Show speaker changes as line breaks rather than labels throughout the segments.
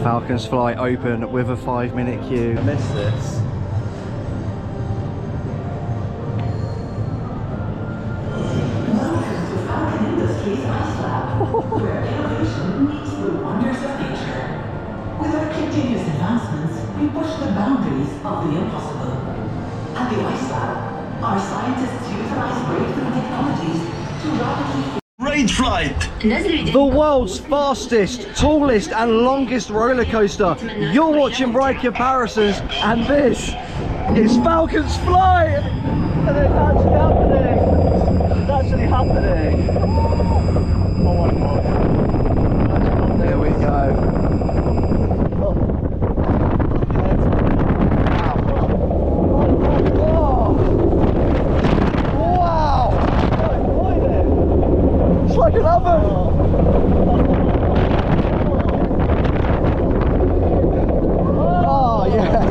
Falcons fly open with a 5-minute queue.
I missed this.
Where innovation meets the wonders of nature. With our continuous advancements, we push the boundaries of the impossible. At the Ice Lab, our scientists utilize breakthrough technologies to rapidly...
Raid flight!
The world's fastest, tallest and longest roller coaster. You're watching Ride Comparisons and this is Falcons Fly! And it's actually happening! It's actually happening! Oh my god. There we go. Like an oven! Oh yeah!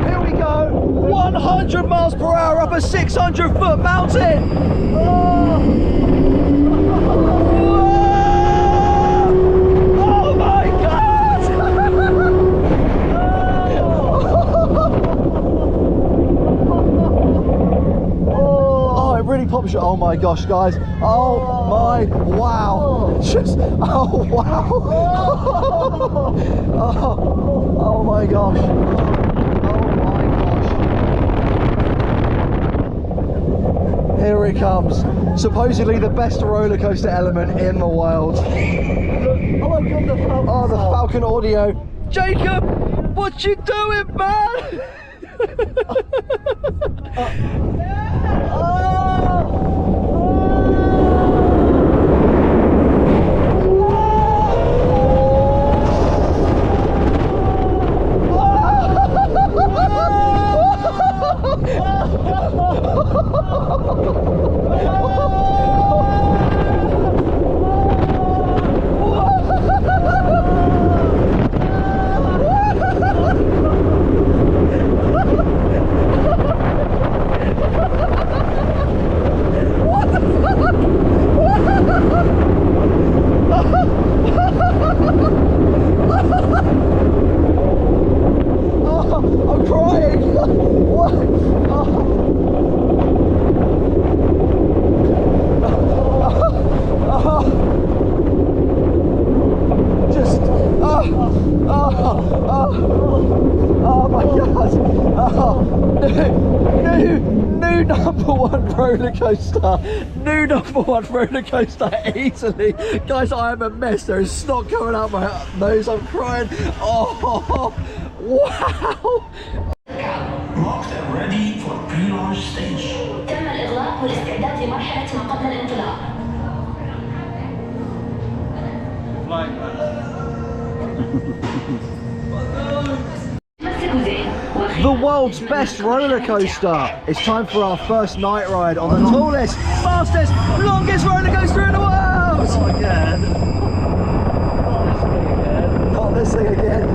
Here we go! 100 miles per hour up a 600-foot mountain! Oh my god! Really pops you. Oh my gosh, guys. Oh my wow. Just oh wow. Oh my gosh. Oh my gosh. Here it comes. Supposedly the best roller coaster element in the world. Oh my god, the Falcon. Oh, the Falcon audio. Jacob, what you doing, man? I'm crying! Just oh my god! New number one roller coaster! New number one roller coaster easily! Guys, I am a mess. There is snot coming out my nose. I'm crying. Oh wow!
Locked and ready for pre-launch stage. تم الإغلاق والاستعداد لمرحلة ما قبل الانطلاق.
The world's best roller coaster. It's time for our first night ride on the tallest, fastest, longest roller coaster in the world.
Not again.
Not this thing again.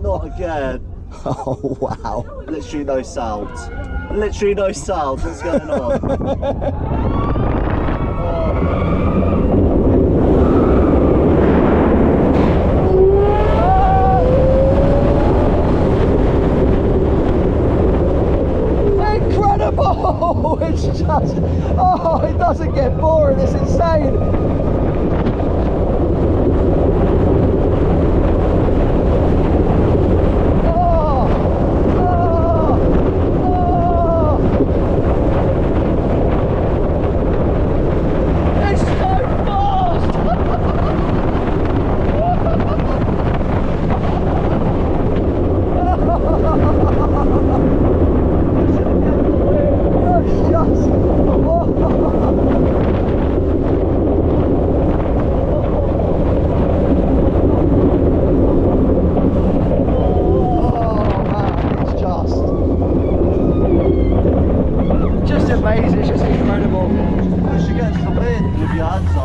Not again. Oh wow. Literally no sounds. Literally no sounds. What's going on?
just, oh, it doesn't get boring, it's insane. Amazing, it's just incredible.
Push against the wind with your hands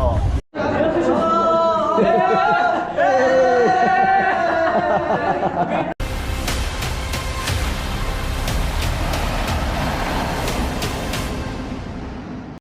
up.